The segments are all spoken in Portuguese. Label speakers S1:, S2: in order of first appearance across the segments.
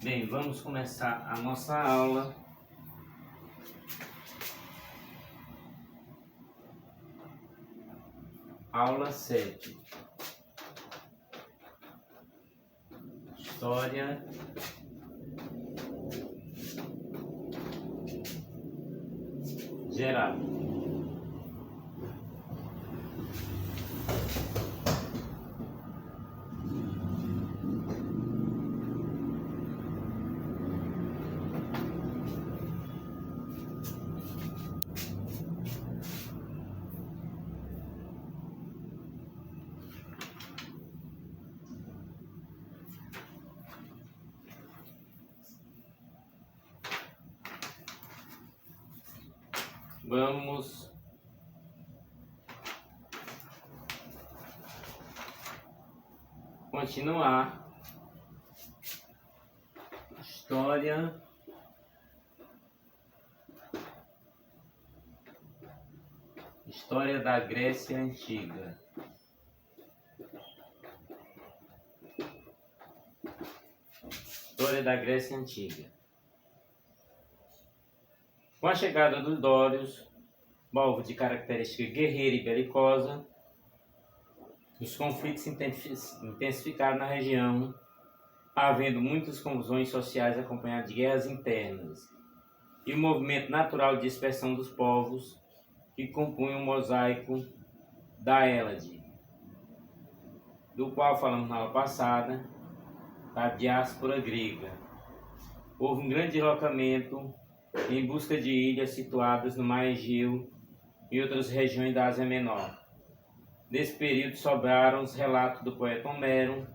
S1: Bem, vamos começar a nossa aula. Aula 7. História geral. Vamos continuar. História da Grécia Antiga. História da Grécia Antiga. Com a chegada dos dórios, povo de característica guerreira e belicosa, os conflitos se intensificaram na região, havendo muitas confusões sociais acompanhadas de guerras internas e o movimento natural de dispersão dos povos que compunham o mosaico da Hélade, do qual falamos na aula passada, da diáspora grega. Houve um grande deslocamento em busca de ilhas situadas no mar Egeu e outras regiões da Ásia Menor. Nesse período sobraram os relatos do poeta Homero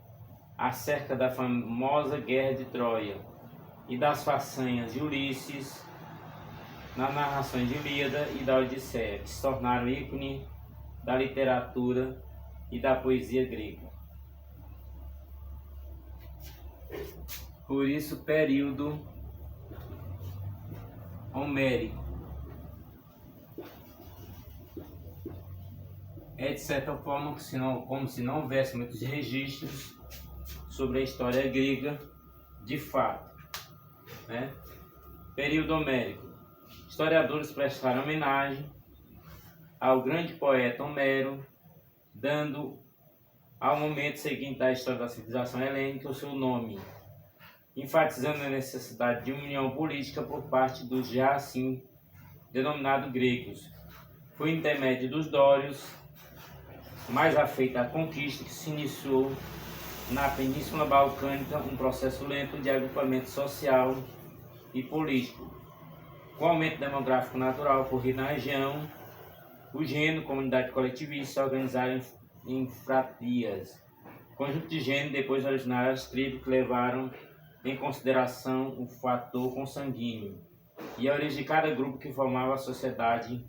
S1: acerca da famosa Guerra de Troia e das façanhas de Ulisses nas narrações de Ilíada e da Odisseia, que se tornaram ícone da literatura e da poesia grega. Por isso, período homérico é, de certa forma, como se não houvesse muitos registros sobre a história grega de fato, né? Período homérico. Historiadores prestaram homenagem ao grande poeta Homero, dando ao momento seguinte da história da civilização helênica o seu nome, enfatizando a necessidade de união política por parte dos já assim denominados gregos. Por intermédio dos dórios, mais afeita à conquista, que se iniciou na Península Balcânica um processo lento de agrupamento social e político. Com o aumento demográfico natural ocorrido na região, o gênero, comunidade coletivista, se organizaram em fratrias. Conjunto de gênero depois originaram as tribos que levaram em consideração o fator consanguíneo e a origem de cada grupo que formava a sociedade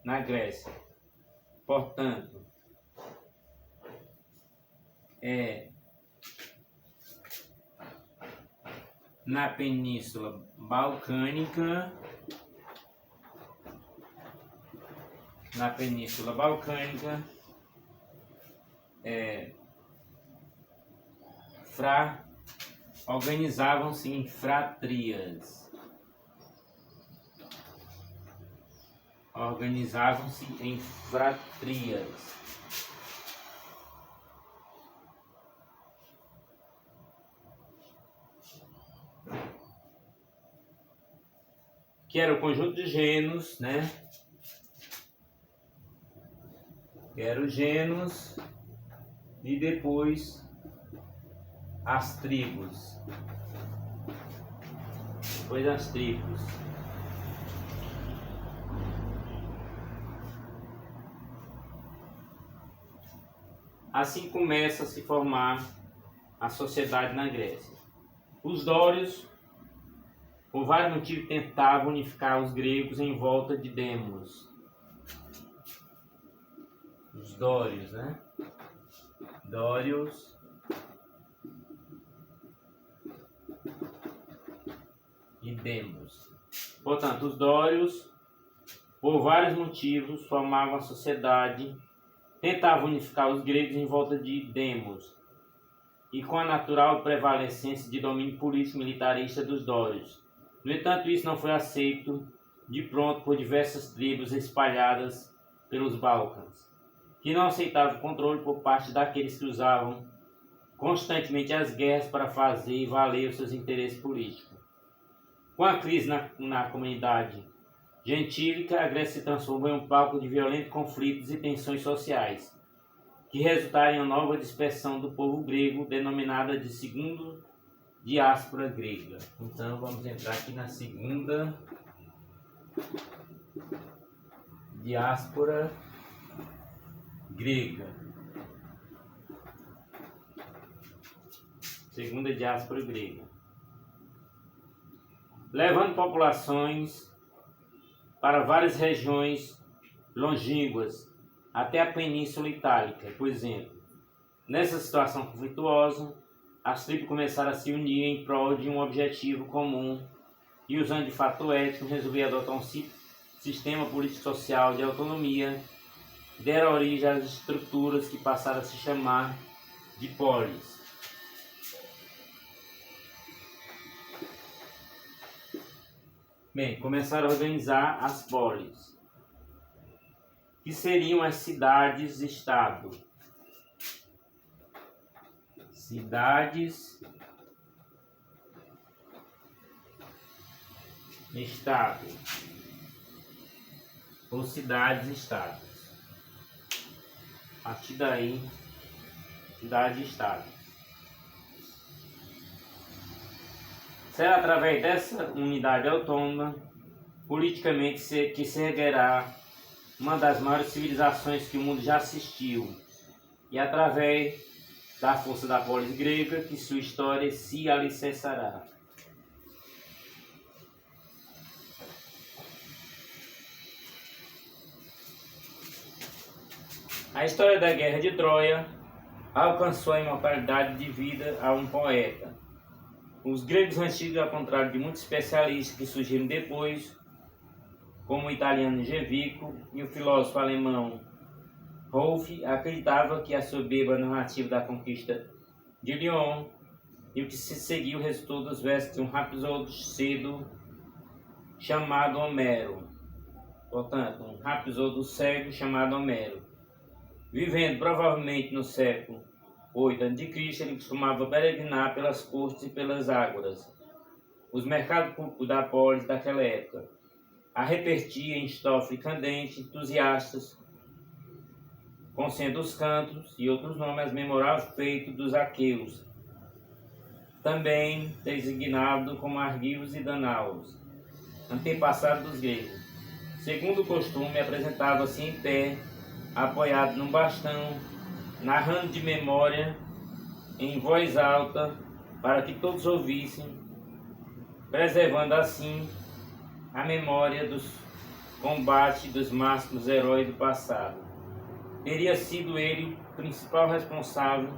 S1: na Grécia. Portanto, na Península Balcânica, organizavam-se em fratrias. Que era o conjunto de gêneros, né? Que era os gêneros e depois as tribos. Assim começa a se formar a sociedade na Grécia. Os dórios, por vários motivos, tentavam unificar os gregos em volta de Demos. Os dórios, né? Dórios e Demos. Portanto, os dórios, por vários motivos, formavam a sociedade, tentavam unificar os gregos em volta de Demos. e com a natural prevalecência de domínio político militarista dos dórios. No entanto, isso não foi aceito de pronto por diversas tribos espalhadas pelos Balcãs, que não aceitavam o controle por parte daqueles que usavam constantemente as guerras para fazer valer os seus interesses políticos. Com a crise na comunidade gentílica, a Grécia se transformou em um palco de violentos conflitos e tensões sociais, que resultaram em uma nova dispersão do povo grego, denominada de segunda diáspora grega. Então vamos entrar aqui na segunda diáspora grega. Segunda diáspora grega. Levando populações para várias regiões longínquas, até a Península Itálica, por exemplo. Nessa situação conflituosa, as tribos começaram a se unir em prol de um objetivo comum e, usando de fato ético, resolveram adotar um sistema político-social de autonomia, deram origem às estruturas que passaram a se chamar de polis. Bem, começaram a organizar as polis, que seriam as cidades-estado. Cidades-estado. Ou cidades-estados. A partir daí, cidade-estado. Será através dessa unidade autônoma, politicamente, que se erguerá uma das maiores civilizações que o mundo já assistiu, e através da força da polis grega que sua história se alicerçará. A história da Guerra de Troia alcançou a imortalidade devida a um poeta. Os gregos antigos, ao contrário de muitos especialistas que surgiram depois, como o italiano Gevico e o filósofo alemão Rolf, acreditava que a soberba narrativa da conquista de Lyon e o que se seguiu resultou dos versos de um rapsodo cedo chamado Homero. Portanto, um rapsodo cego chamado Homero. Vivendo provavelmente no século 8 a.C., ele costumava peregrinar pelas cortes e pelas ágoras, os mercados públicos da polis daquela época, a repetir em estofe candente, entusiastas, com sendo os cantos e outros nomes memoráveis feitos dos aqueus, também designado como argivos e danaus, antepassados dos gregos. Segundo o costume, apresentava-se em pé, apoiado num bastão, narrando de memória em voz alta para que todos ouvissem, preservando assim a memória dos combates dos másculos heróis do passado. Teria sido ele o principal responsável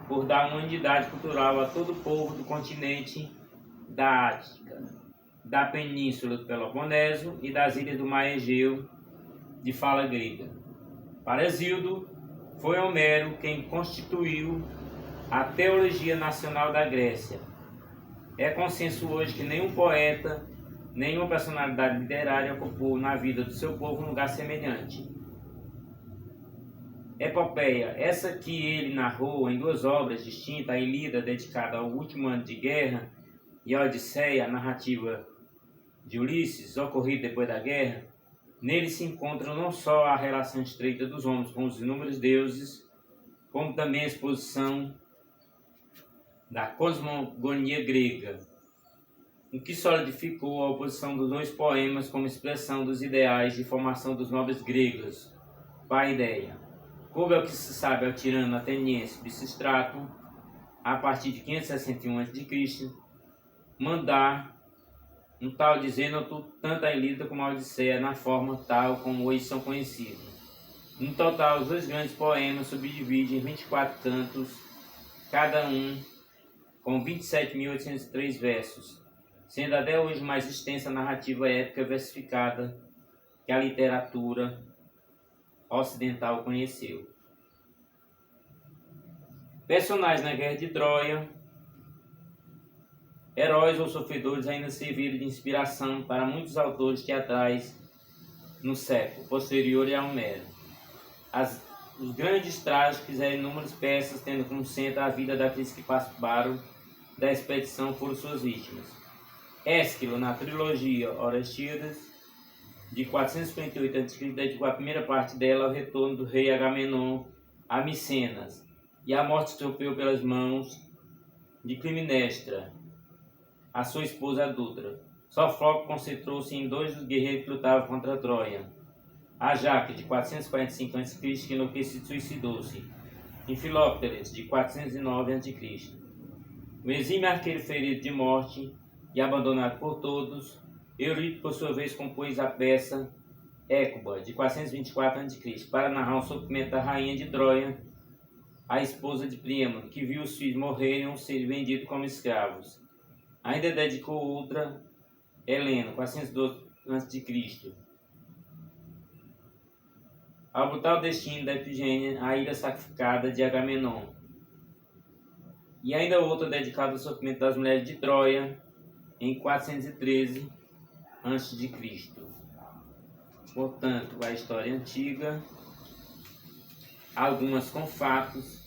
S1: por dar uma unidade cultural a todo o povo do continente da Ática, da Península do Peloponeso e das ilhas do Mar Egeu de fala grega. Para Hesíodo, foi Homero quem constituiu a teologia nacional da Grécia. É consenso hoje que nenhum poeta, nenhuma personalidade literária ocupou na vida do seu povo um lugar semelhante. Epopeia, essa que ele narrou em duas obras distintas, a Ilíada, dedicada ao último ano de guerra, e a Odisseia, a narrativa de Ulisses, ocorrido depois da guerra, nele se encontra não só a relação estreita dos homens com os inúmeros deuses, como também a exposição da cosmogonia grega, o que solidificou a oposição dos dois poemas como expressão dos ideais de formação dos nobres gregos. Paideia. Coube ao que se sabe ao tirano ateniense Pisístrato, a partir de 561 a.C., mandar um tal de Zênoto tanto a Ilíada como a Odisseia na forma tal como hoje são conhecidos. No total, os dois grandes poemas subdividem em 24 cantos, cada um com 27.803 versos, sendo até hoje mais extensa a narrativa épica versificada que a literatura ocidental conheceu. Personagens na Guerra de Troia. Heróis ou sofredores ainda serviram de inspiração para muitos autores teatrais no século posterior a Homero. Os grandes trajes fizeram inúmeras peças, tendo como centro a vida daqueles que participaram da expedição foram suas vítimas. Ésquilo, na trilogia Orestias, de 458 a.C., dedicou a primeira parte dela ao retorno do rei Agamenon a Micenas e a morte sofreu pelas mãos de Clitemnestra, a sua esposa Dutra. Sófocles concentrou-se em dois dos guerreiros que lutavam contra Troia. Ajax, de 445 a.C., que enlouquecido suicidou-se. E Filóctetes, de 409 a.C. O exímio arqueiro ferido de morte e abandonado por todos, Eurípides, por sua vez, compôs a peça Hécuba, de 424 a.C., para narrar o sofrimento da rainha de Troia, a esposa de Príamo, que viu os filhos morrerem ou serem vendidos como escravos. Ainda dedicou outra, Helena, 412 a.C., ao brutal destino da Ifigênia, a ilha sacrificada de Agamenon. E ainda outra dedicada ao sofrimento das mulheres de Troia, em 413 a.C. Portanto, a história antiga, algumas com fatos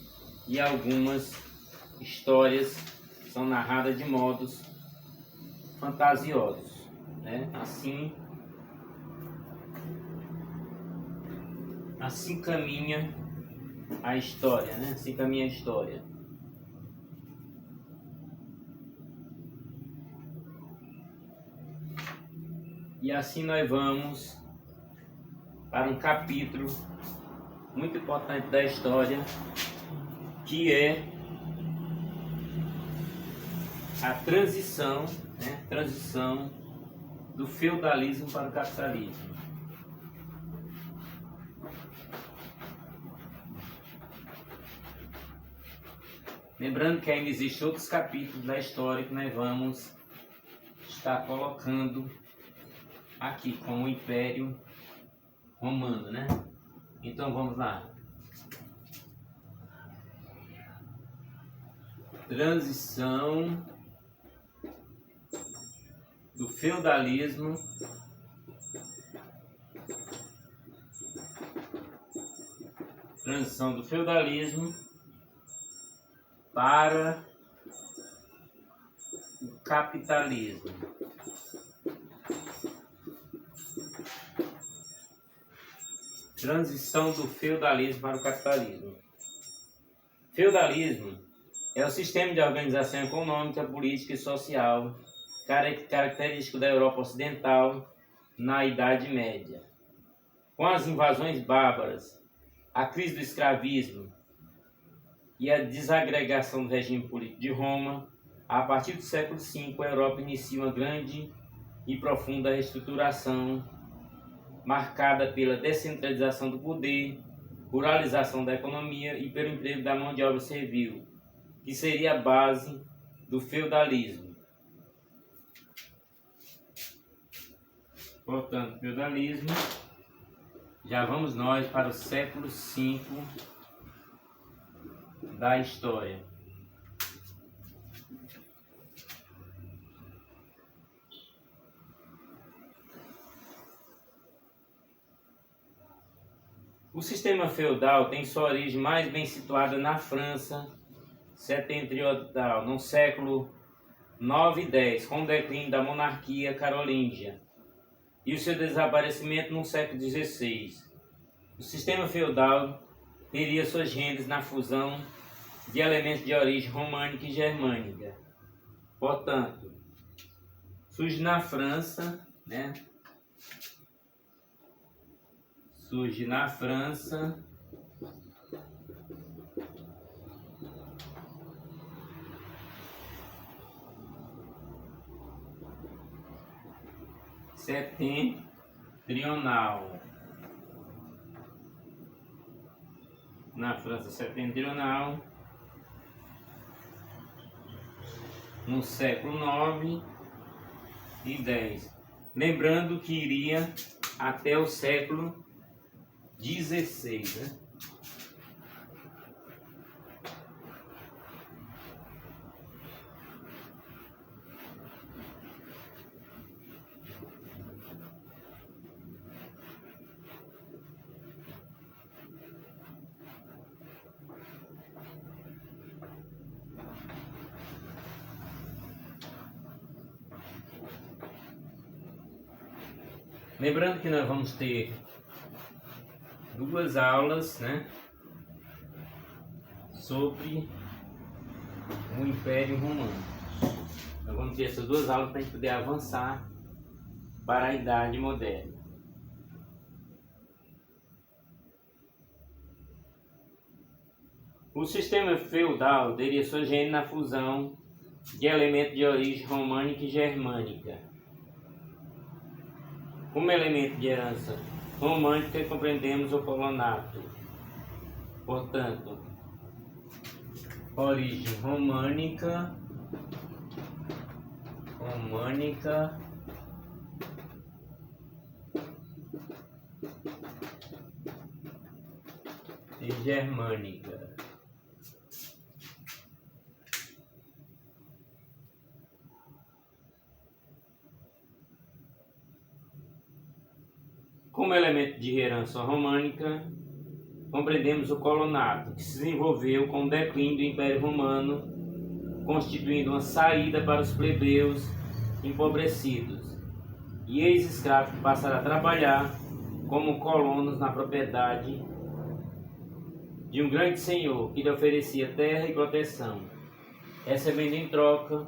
S1: e algumas histórias são narradas de modos fantasiosos, né? Assim caminha a história, né? Assim caminha a história. E assim nós vamos para um capítulo muito importante da história, que é a transição, né? Transição do feudalismo para o capitalismo. Lembrando que ainda existem outros capítulos da história que nós vamos estar colocando aqui, como o Império Romano, né? Então vamos lá. Transição do feudalismo para o capitalismo. Transição do feudalismo para o capitalismo. Feudalismo é o sistema de organização econômica, política e social característico da Europa Ocidental na Idade Média. Com as invasões bárbaras, a crise do escravismo e a desagregação do regime político de Roma, a partir do século V, a Europa inicia uma grande e profunda reestruturação marcada pela descentralização do poder, ruralização da economia e pelo emprego da mão de obra servil, que seria a base do feudalismo. Portanto, feudalismo, já vamos nós para o século V da história. O sistema feudal tem sua origem mais bem situada na França setentrional, no século 9 e 10, com o declínio da monarquia carolíngia e o seu desaparecimento no século XVI. O sistema feudal teria suas gêneses na fusão de elementos de origem românica e germânica. Portanto, surge na França, né? Surge na França setentrional. Na França setentrional, no século 9 e 10. Lembrando que iria até o século 16, né? Lembrando que nós vamos ter duas aulas, né, sobre o Império Romano. Nós vamos ter essas duas aulas para a gente poder avançar para a Idade Moderna. O sistema feudal teria sua gênese na fusão de elementos de origem românica e germânica. Como elemento de herança romântica, compreendemos o colonato. Portanto, origem românica e germânica. Como elemento de herança românica, compreendemos o colonato, que se desenvolveu com o declínio do Império Romano, constituindo uma saída para os plebeus empobrecidos e ex-escravos que passaram a trabalhar como colonos na propriedade de um grande senhor que lhe oferecia terra e proteção, recebendo em troca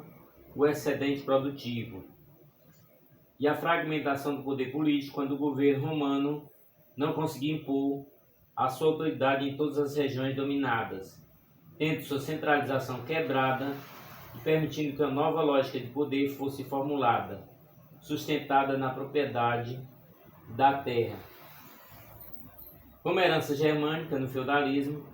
S1: o excedente produtivo, e a fragmentação do poder político quando o governo romano não conseguia impor a sua autoridade em todas as regiões dominadas, tendo sua centralização quebrada e permitindo que uma nova lógica de poder fosse formulada, sustentada na propriedade da terra. Como herança germânica no feudalismo,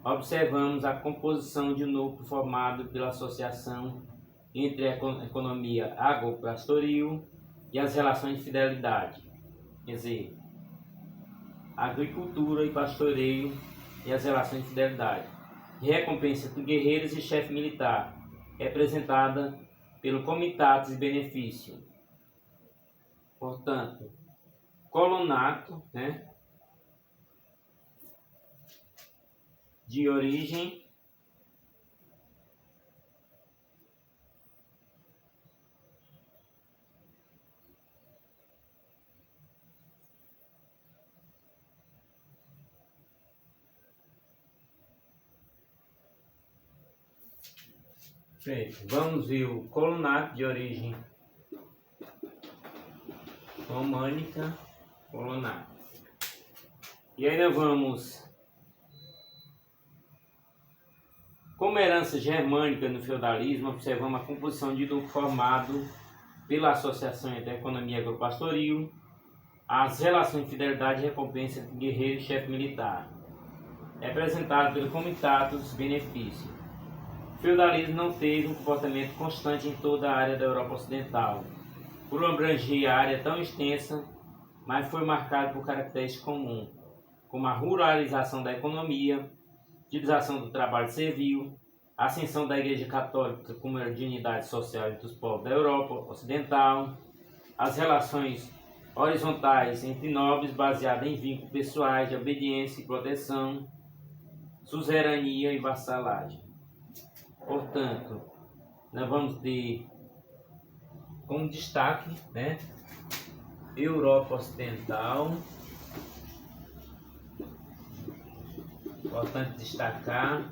S1: observamos a composição de um núcleo formado pela associação entre a economia agropastoril e as relações de fidelidade, quer dizer, agricultura e pastoreio e as relações de fidelidade, e recompensa de guerreiros e chefe militar, representada pelo comitatus e benefício. Portanto, colonato, né, de origem vamos ver o colonato de origem românica, colonato. E aí nós vamos, como herança germânica no feudalismo, observamos a composição de núcleo formado pela associação entre a economia agropastoril, as relações de fidelidade e recompensa entre guerreiro e chefe militar, representado pelo comitatus benefício. O feudalismo não teve um comportamento constante em toda a área da Europa Ocidental, por abranger a área tão extensa, mas foi marcado por características comuns, como a ruralização da economia, utilização do trabalho servil, a ascensão da Igreja Católica como de unidade social entre os povos da Europa Ocidental, as relações horizontais entre nobres baseadas em vínculos pessoais de obediência e proteção, suzerania e vassalagem. Portanto, nós vamos ter como destaque, né, Europa Ocidental. Importante destacar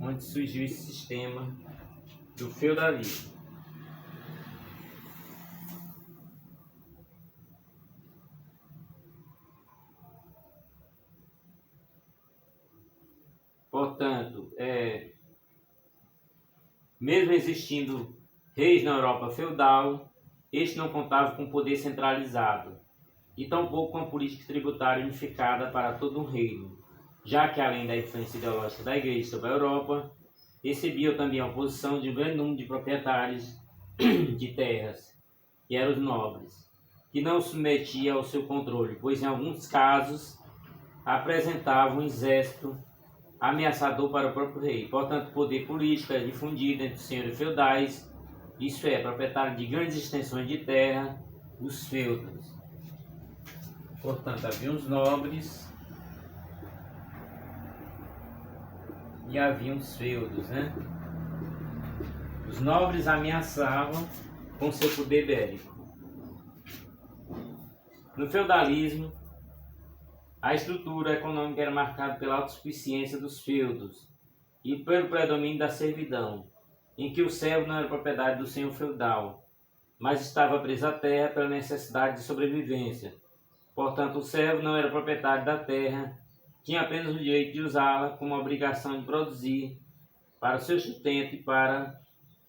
S1: onde surgiu esse sistema do feudalismo. Portanto, mesmo existindo reis na Europa feudal, este não contava com poder centralizado e tampouco com a política tributária unificada para todo um reino, já que além da influência ideológica da Igreja sobre a Europa, recebia também a oposição de um grande número de proprietários de terras, que eram os nobres, que não submetia ao seu controle, pois em alguns casos apresentavam um exército ameaçador para o próprio rei. Portanto, o poder político era difundido entre os senhores feudais, isso é, proprietários de grandes extensões de terra, os feudos. Portanto, havia os nobres e havia os feudos, né? Os nobres ameaçavam com seu poder bélico. No feudalismo, a estrutura econômica era marcada pela autossuficiência dos feudos e pelo predomínio da servidão, em que o servo não era propriedade do senhor feudal, mas estava preso à terra pela necessidade de sobrevivência. Portanto, o servo não era proprietário da terra, tinha apenas o direito de usá-la como obrigação de produzir para o seu sustento e para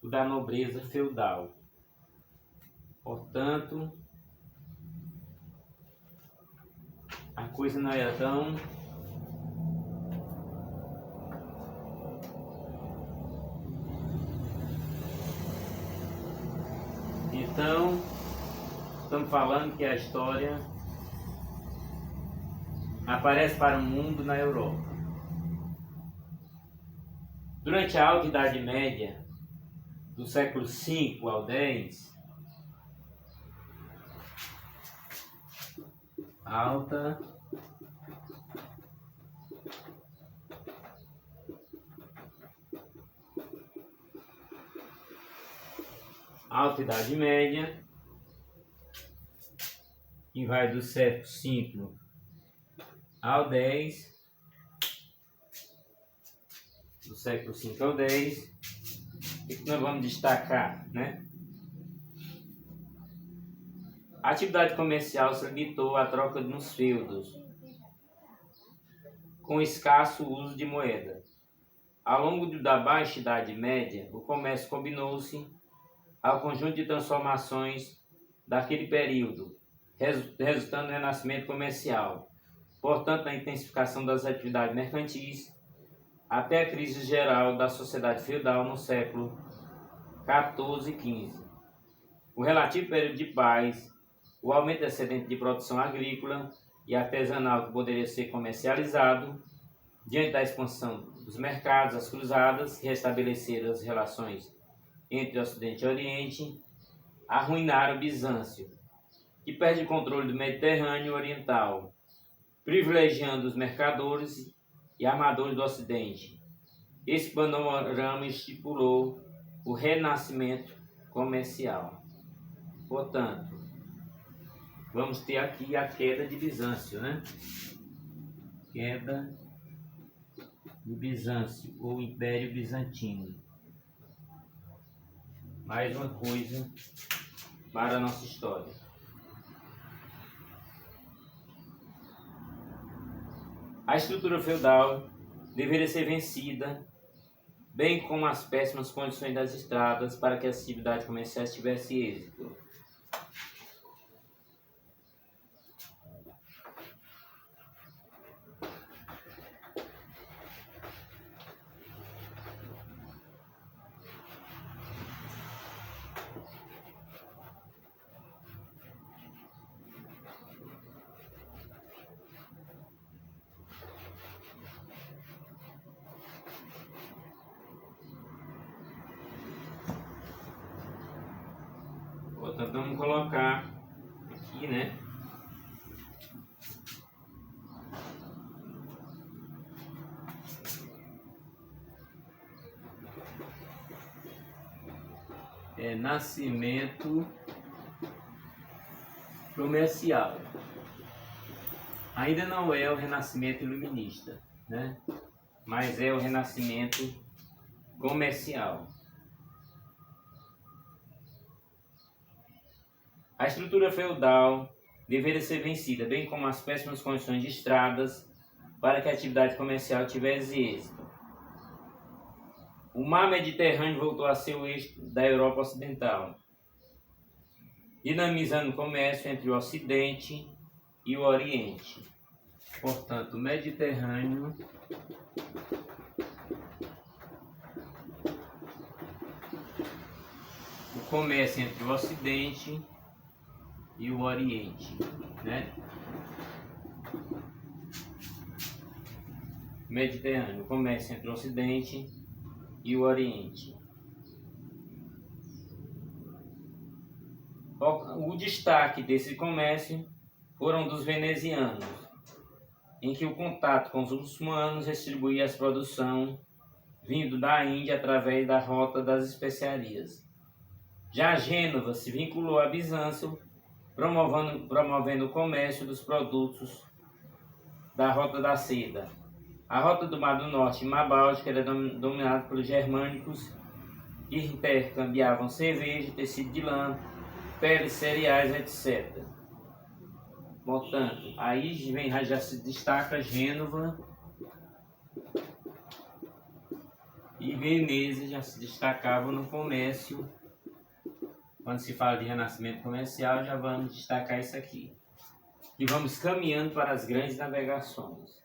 S1: o da nobreza feudal. Portanto, a coisa não era tão Então, estamos falando que a história aparece para o mundo na Europa. Durante a Alta Idade Média, do século V ao X, Alta Idade Média, que vai do século V ao X, do século V ao X, o que nós vamos destacar, né? A atividade comercial se limitou à troca nos feudos, com escasso uso de moeda. Ao longo da Baixa Idade Média, o comércio combinou-se ao conjunto de transformações daquele período, resultando no renascimento comercial, portanto, na intensificação das atividades mercantis, até a crise geral da sociedade feudal no século XIV e XV. O relativo período de paz, o aumento excedente de produção agrícola e artesanal que poderia ser comercializado, diante da expansão dos mercados, as cruzadas, que restabeleceram as relações entre Ocidente e Oriente, arruinaram Bizâncio, que perde o controle do Mediterrâneo Oriental, privilegiando os mercadores e armadores do Ocidente. Esse panorama estipulou o renascimento comercial. Portanto, vamos ter aqui a queda de Bizâncio, né? Queda de Bizâncio, ou Império Bizantino. Mais uma coisa para a nossa história. A estrutura feudal deveria ser vencida, bem como as péssimas condições das estradas, para que a atividade comercial tivesse êxito. Portanto, vamos colocar aqui, né? Nascimento comercial. Ainda não é o renascimento iluminista, né? Mas é o renascimento comercial. A estrutura feudal deveria ser vencida, bem como as péssimas condições de estradas, para que a atividade comercial tivesse êxito. O mar Mediterrâneo voltou a ser o eixo da Europa Ocidental, dinamizando o comércio entre o Ocidente e o Oriente. Portanto, o Mediterrâneo o comércio entre o Ocidente e o Oriente, né? Mediterrâneo, o comércio entre o Ocidente e o Oriente. O destaque desse comércio foram dos venezianos, em que o contato com os muçulmanos distribuía a produção vindo da Índia através da rota das especiarias. Já Gênova se vinculou a Bizâncio promovendo o comércio dos produtos da Rota da Seda. A Rota do Mar do Norte e Mar Báltico era dominada pelos germânicos, que intercambiavam cerveja, tecido de lã, peles, cereais, etc. Portanto, aí já se destaca Gênova e Veneza, já se destacavam no comércio. Quando se fala de renascimento comercial, já vamos destacar isso aqui. E vamos caminhando para as grandes navegações.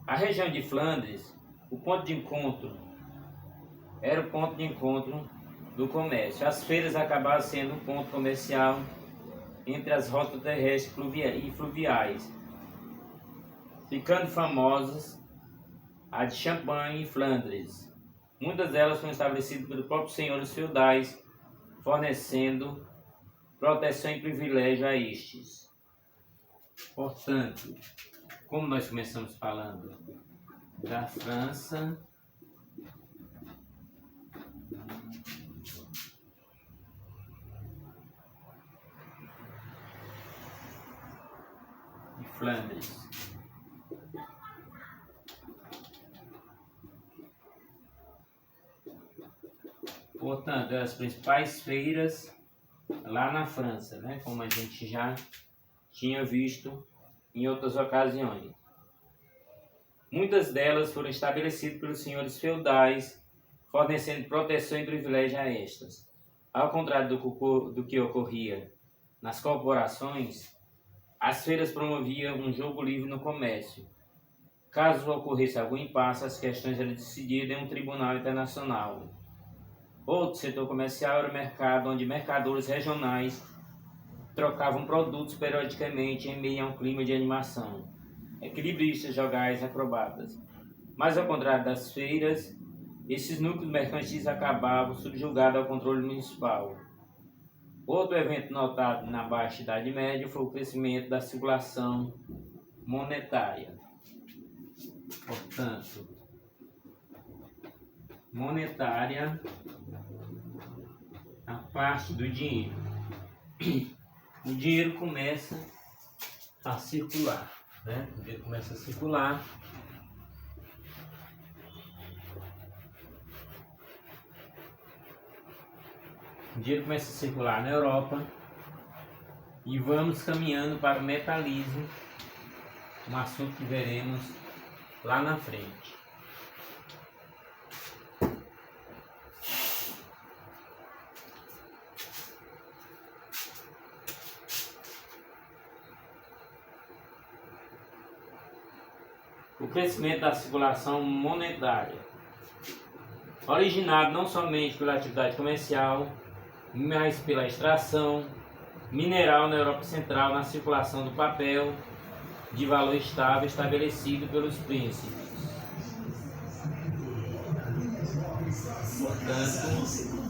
S1: A região de Flandres, o ponto de encontro, era o ponto de encontro do comércio. As feiras acabaram sendo um ponto comercial entre as rotas terrestres e fluviais, ficando famosas a de Champagne e Flandres. Muitas delas foram estabelecidas pelos próprios senhores feudais, fornecendo proteção e privilégio a estes. Portanto, como nós começamos falando da França, e Flandres. Portanto, as principais feiras lá na França, né? Como a gente já tinha visto em outras ocasiões. Muitas delas foram estabelecidas pelos senhores feudais, fornecendo proteção e privilégio a estas. Ao contrário do que ocorria nas corporações, as feiras promoviam um jogo livre no comércio. Caso ocorresse algum impasse, as questões eram decididas em um tribunal internacional. Outro setor comercial era o mercado, onde mercadores regionais trocavam produtos periodicamente em meio a um clima de animação. Equilibristas, jogais, acrobatas. Mas ao contrário das feiras, esses núcleos mercantis acabavam subjugados ao controle municipal. Outro evento notado na Baixa Idade Média foi o crescimento da circulação monetária. Portanto, monetária, a parte do dinheiro. O dinheiro começa a circular, né? O dinheiro começa a circular. O dinheiro começa a circular na Europa e vamos caminhando para o metalismo, um assunto que veremos lá na frente. O crescimento da circulação monetária, originado não somente pela atividade comercial, mas pela extração mineral na Europa Central, na circulação do papel de valor estável estabelecido pelos príncipes. Portanto,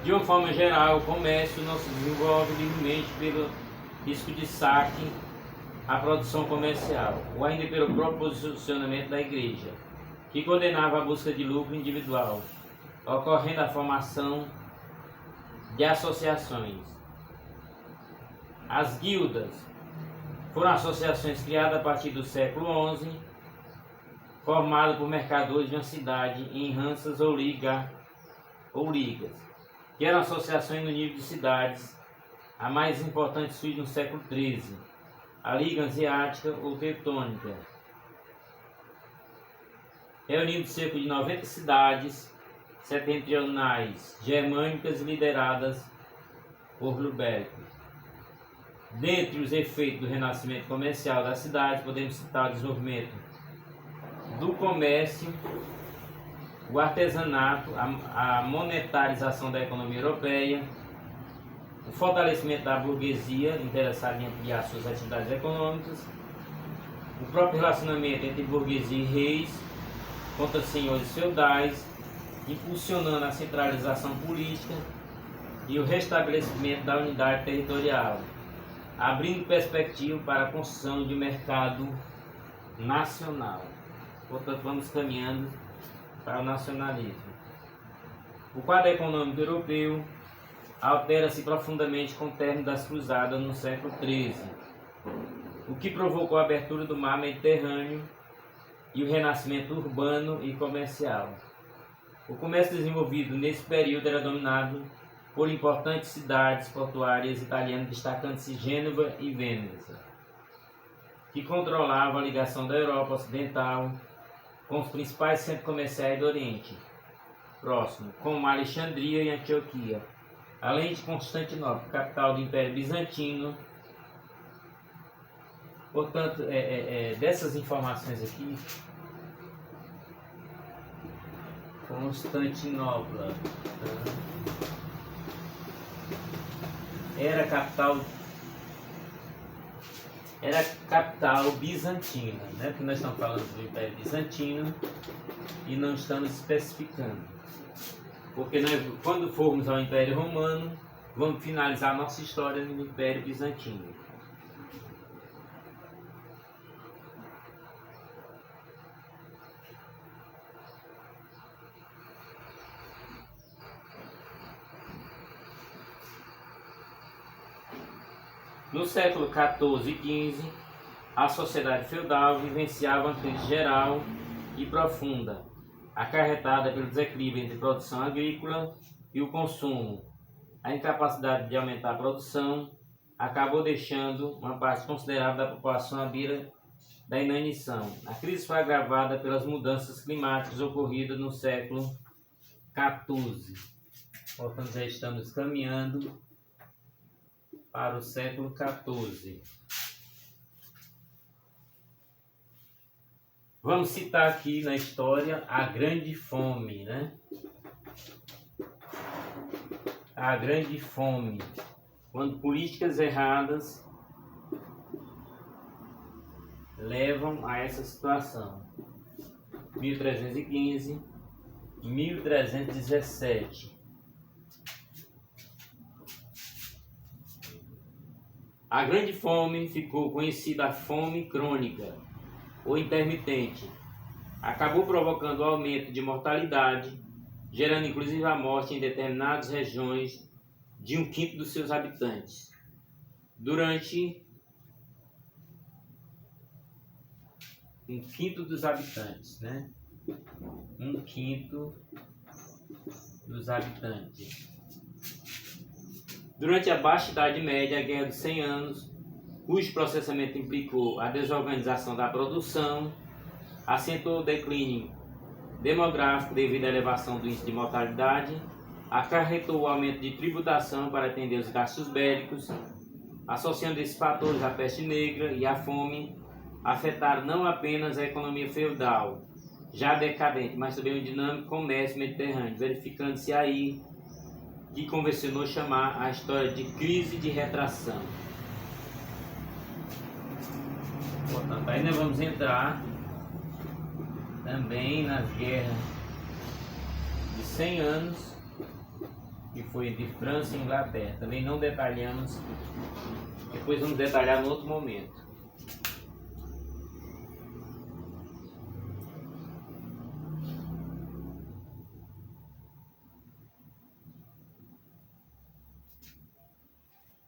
S1: de uma forma geral, o comércio não se desenvolve livremente pelo risco de saque à produção comercial, ou ainda pelo próprio posicionamento da igreja, que condenava a busca de lucro individual, ocorrendo a formação de associações. As guildas foram associações criadas a partir do século XI, formadas por mercadores de uma cidade em ranças ou ligas, que eram associações no nível de cidades. A mais importante surge no século XIII, a Liga Hanseática ou Teutônica, reunindo cerca de 90 cidades setentrionais germânicas lideradas por Luberto. Dentre os efeitos do renascimento comercial da cidade, podemos citar o desenvolvimento do comércio, o artesanato, a monetarização da economia europeia, o fortalecimento da burguesia interessada em ampliar suas atividades econômicas, o próprio relacionamento entre burguesia e reis contra senhores feudais, impulsionando a centralização política e o restabelecimento da unidade territorial. abrindo perspectiva para a construção de mercado nacional. Portanto, vamos caminhando para o nacionalismo. O quadro econômico europeu altera-se profundamente com o término das cruzadas no século XIII, o que provocou a abertura do mar Mediterrâneo e o renascimento urbano e comercial. O comércio desenvolvido nesse período era dominado por importantes cidades portuárias italianas, destacando-se Gênova e Veneza, que controlavam a ligação da Europa Ocidental com os principais centros comerciais do Oriente Próximo, como Alexandria e Antioquia, além de Constantinopla, capital do Império Bizantino. Portanto, dessas informações aqui, Constantinopla era capital bizantina, né? Porque nós estamos falando do Império Bizantino e não estamos especificando. Porque nós, quando formos ao Império Romano, vamos finalizar a nossa história no Império Bizantino. No século XIV e XV, a sociedade feudal vivenciava uma crise geral e profunda, acarretada pelo desequilíbrio entre produção agrícola e o consumo. A incapacidade de aumentar a produção acabou deixando uma parte considerável da população à beira da inanição. A crise foi agravada pelas mudanças climáticas ocorridas no século XIV. Portanto, já estamos caminhando para o século XIV. Vamos citar aqui na história a Grande Fome, né? A Grande Fome, quando políticas erradas levam a essa situação. 1315 e 1317. A Grande Fome ficou conhecida a fome crônica ou intermitente. Acabou provocando o aumento de mortalidade, gerando inclusive a morte em determinadas regiões de 1/5 dos seus habitantes. Durante 1/5 dos habitantes, né? 1/5 dos habitantes. Durante a Baixa Idade Média, a Guerra dos 100 Anos, cujo processamento implicou a desorganização da produção, acentuou o declínio demográfico devido à elevação do índice de mortalidade, acarretou o aumento de tributação para atender os gastos bélicos, associando esses fatores à peste negra e à fome, afetaram não apenas a economia feudal, já decadente, mas também o dinâmico comércio mediterrâneo, verificando-se aí que convencionou chamar a história de crise de retração. Portanto, aí nós vamos entrar também nas guerras de 100 anos, que foi entre França e Inglaterra. Também não detalhamos, depois vamos detalhar no outro momento.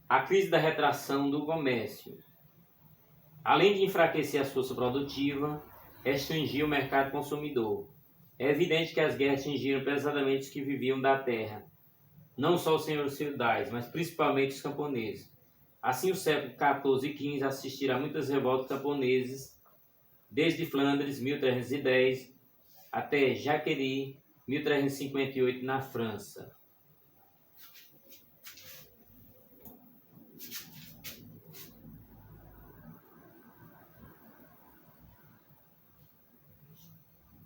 S1: A crise da retração do comércio. Além de enfraquecer a força produtiva, restringir o mercado consumidor. É evidente que as guerras atingiram pesadamente os que viviam da terra, não só os senhores feudais, mas principalmente os camponeses. Assim, o século XIV e XV assistiram a muitas revoltas camponeses, desde Flandres, 1310, até Jacquerie, 1358, na França.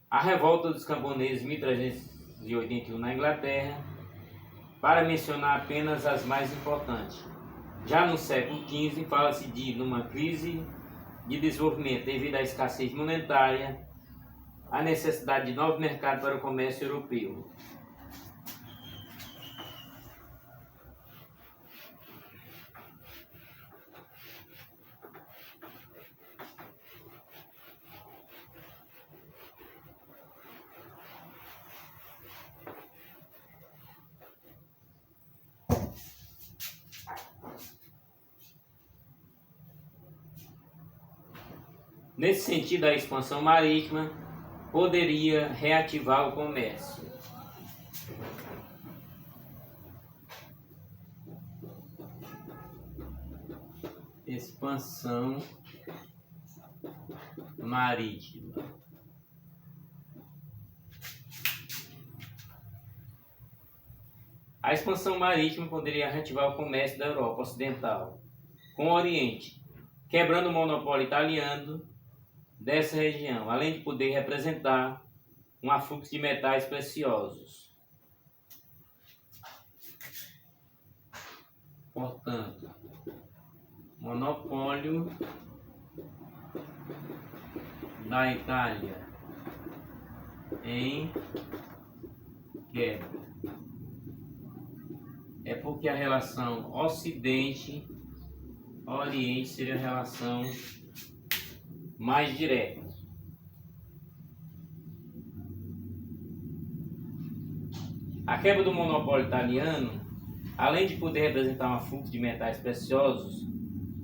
S1: A revolta dos camponeses, 1381, na Inglaterra, para mencionar apenas as mais importantes. Já no século XV, fala-se de uma crise de desenvolvimento devido à escassez monetária, à necessidade de novo mercado para o comércio europeu. Nesse sentido, a expansão marítima poderia reativar o comércio. Expansão marítima. A expansão marítima poderia reativar o comércio da Europa Ocidental com o Oriente, quebrando o monopólio italiano dessa região, além de poder representar um afluxo de metais preciosos. Portanto, monopólio da Itália em quebra. É porque a relação Ocidente-Oriente seria a relação mais direta. A quebra do monopólio italiano, além de poder representar um fluxo de metais preciosos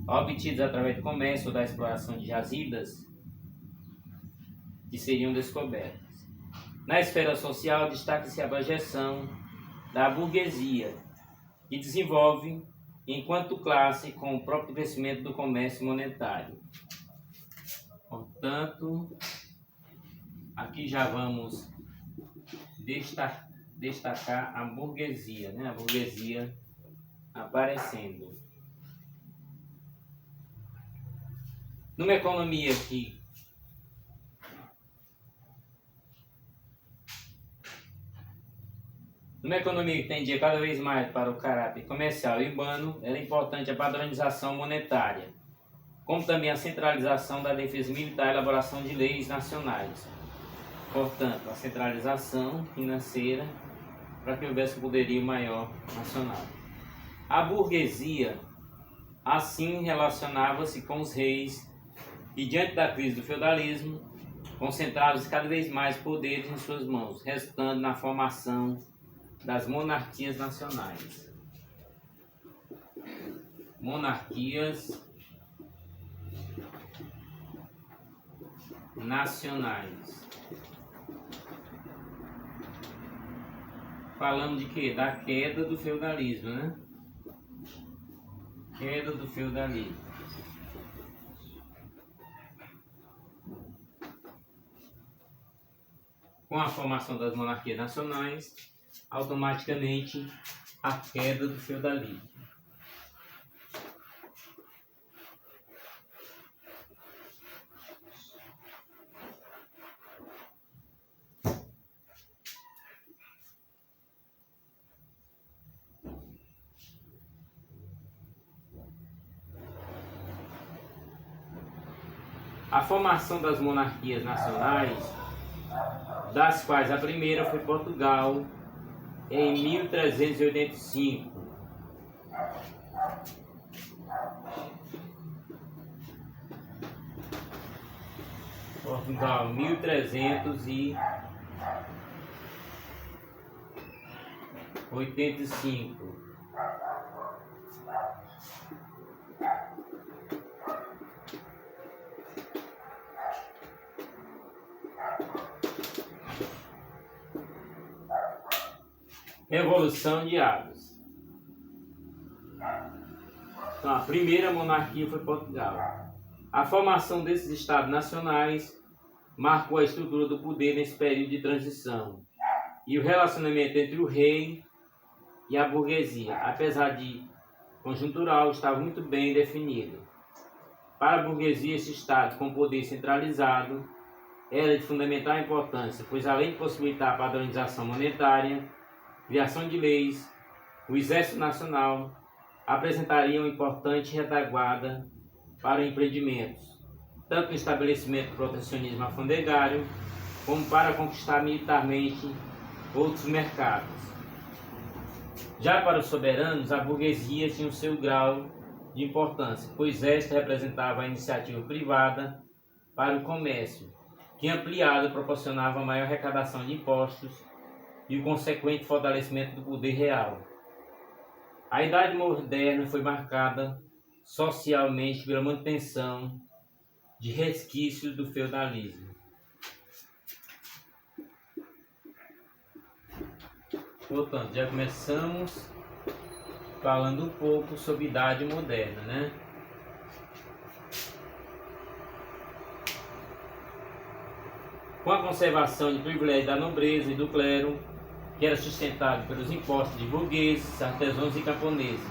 S1: obtidos através do comércio ou da exploração de jazidas que seriam descobertas. Na esfera social, destaca-se a projeção da burguesia, que desenvolve enquanto classe com o próprio crescimento do comércio monetário. Portanto, aqui já vamos destacar a burguesia, né? A burguesia aparecendo. Numa economia que tendia cada vez mais para o caráter comercial e urbano, era importante a padronização monetária, como também a centralização da defesa militar e a elaboração de leis nacionais. Portanto, a centralização financeira para que houvesse um poderio maior nacional. A burguesia, assim, relacionava-se com os reis e, diante da crise do feudalismo, concentrava-se cada vez mais poderes em suas mãos, resultando na formação das monarquias nacionais. Monarquias nacionais. Falando de quê? Da queda do feudalismo, né? Queda do feudalismo. Com a formação das monarquias nacionais, automaticamente a queda do feudalismo. A formação das monarquias nacionais, das quais a primeira foi Portugal, em 1385. Portugal, 1385. Revolução de Águas. Então, a primeira monarquia foi Portugal. A formação desses estados nacionais marcou a estrutura do poder nesse período de transição e o relacionamento entre o rei e a burguesia, apesar de conjuntural, estava muito bem definido. Para a burguesia, esse estado com poder centralizado era de fundamental importância, pois além de possibilitar a padronização monetária, criação de leis, o Exército Nacional apresentaria uma importante retaguarda para empreendimentos, tanto no estabelecimento do protecionismo alfandegário, como para conquistar militarmente outros mercados. Já para os soberanos, a burguesia tinha o seu grau de importância, pois esta representava a iniciativa privada para o comércio, que ampliada proporcionava maior arrecadação de impostos e o consequente fortalecimento do poder real. A Idade Moderna foi marcada socialmente pela manutenção de resquícios do feudalismo. Portanto, já começamos falando um pouco sobre idade moderna, né? Com a conservação de privilégios da nobreza e do clero, que era sustentado pelos impostos de burgueses, artesãos e camponeses.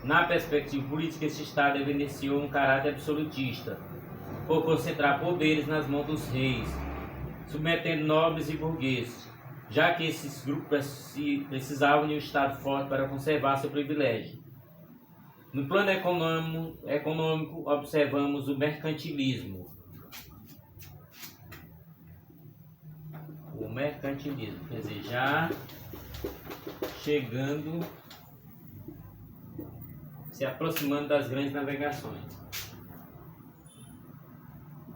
S1: Na perspectiva política, esse Estado evidenciou um caráter absolutista, por concentrar poderes nas mãos dos reis, submetendo nobres e burgueses, já que esses grupos precisavam de um Estado forte para conservar seu privilégio. No plano econômico observamos o mercantilismo. O mercantilismo, quer dizer, já chegando, se aproximando das grandes navegações.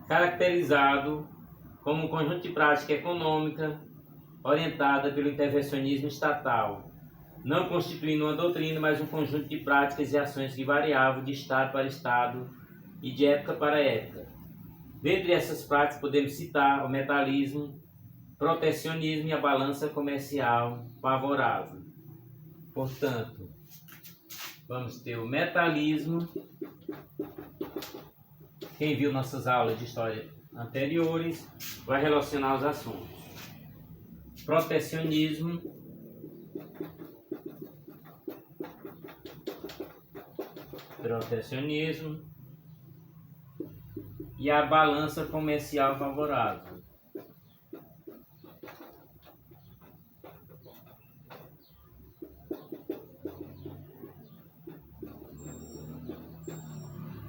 S1: Caracterizado como um conjunto de prática econômica orientada pelo intervencionismo estatal, não constituindo uma doutrina, mas um conjunto de práticas e ações que variavam de Estado para Estado e de época para época. Dentre essas práticas podemos citar o metalismo, protecionismo e a balança comercial favorável. Portanto, vamos ter o metalismo. Quem viu nossas aulas de história anteriores vai relacionar os assuntos. Protecionismo, e a balança comercial favorável.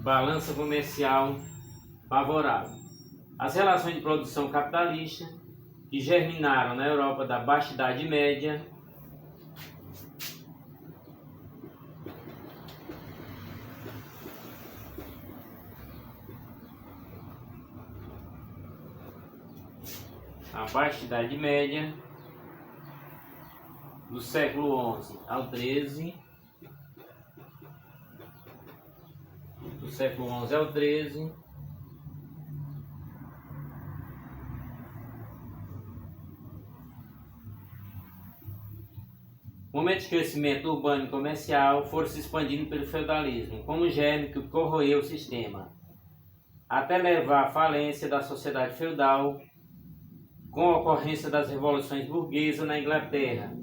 S1: Balança comercial favorável. As relações de produção capitalista que germinaram na Europa da Baixa Idade Média do século XI ao XIII, momentos de crescimento urbano e comercial foram se expandindo pelo feudalismo, como germe que corroeu o sistema, até levar à falência da sociedade feudal, com a ocorrência das revoluções burguesas na Inglaterra.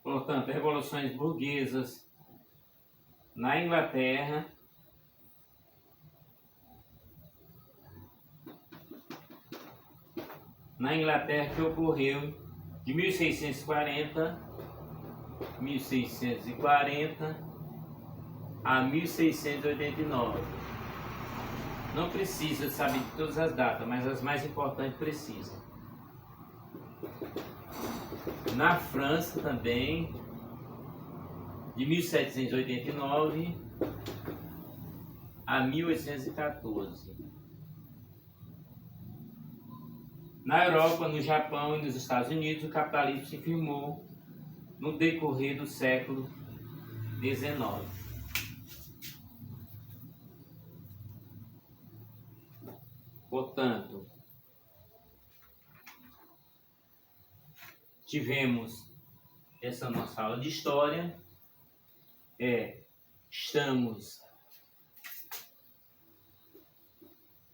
S1: Portanto, revoluções burguesas na Inglaterra, que ocorreu de 1640 a 1689. Não precisa saber de todas as datas, mas as mais importantes precisam. Na França também, de 1789 a 1814. Na Europa, no Japão e nos Estados Unidos, o capitalismo se firmou no decorrer do século XIX. Portanto, tivemos essa nossa aula de história. Estamos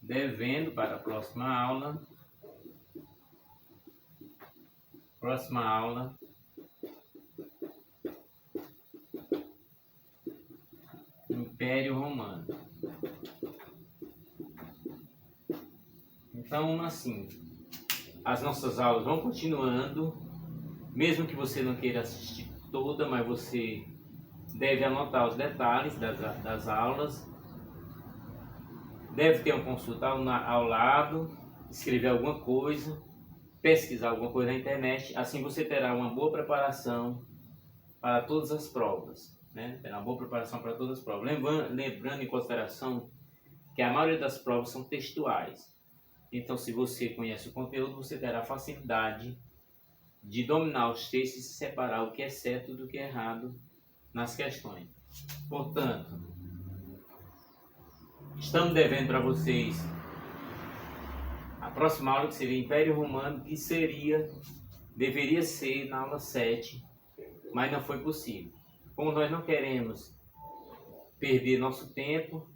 S1: devendo para a próxima aula. Império Romano. Então, assim, as nossas aulas vão continuando, mesmo que você não queira assistir toda, mas você deve anotar os detalhes das aulas, deve ter uma consulta ao lado, escrever alguma coisa, pesquisar alguma coisa na internet, assim você terá uma boa preparação para todas as provas, né? Ter uma boa preparação para todas as provas. Lembrando em consideração que a maioria das provas são textuais. Então, se você conhece o conteúdo, você terá facilidade de dominar os textos e separar o que é certo do que é errado nas questões. Portanto, estamos devendo para vocês a próxima aula, que seria Império Romano, que deveria ser na aula 7, mas não foi possível. Como nós não queremos perder nosso tempo,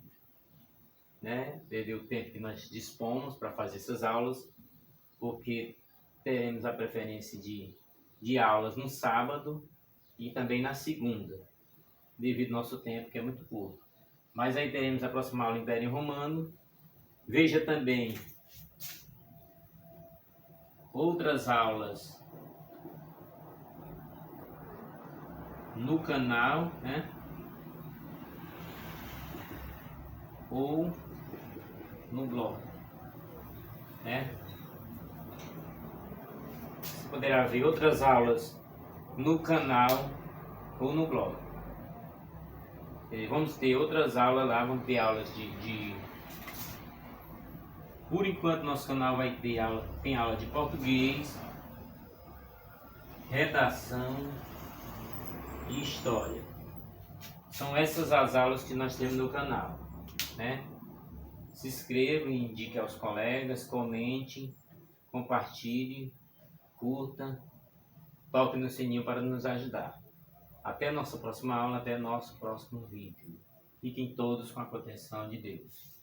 S1: né? Perder o tempo que nós dispomos para fazer essas aulas, porque teremos a preferência de aulas no sábado e também na segunda, devido ao nosso tempo, que é muito curto. Mas aí teremos a próxima aula Império Romano. Veja também outras aulas no canal, né? Ou no blog, né? Você poderá ver outras aulas no canal ou no blog. Vamos ter outras aulas lá, vamos ter aulas Por enquanto nosso canal tem aula de português, redação e história. São essas as aulas que nós temos no canal, né? Se inscreva, indique aos colegas, comente, compartilhe, curta, toque no sininho para nos ajudar. Até a nossa próxima aula, até nosso próximo vídeo. Fiquem todos com a proteção de Deus.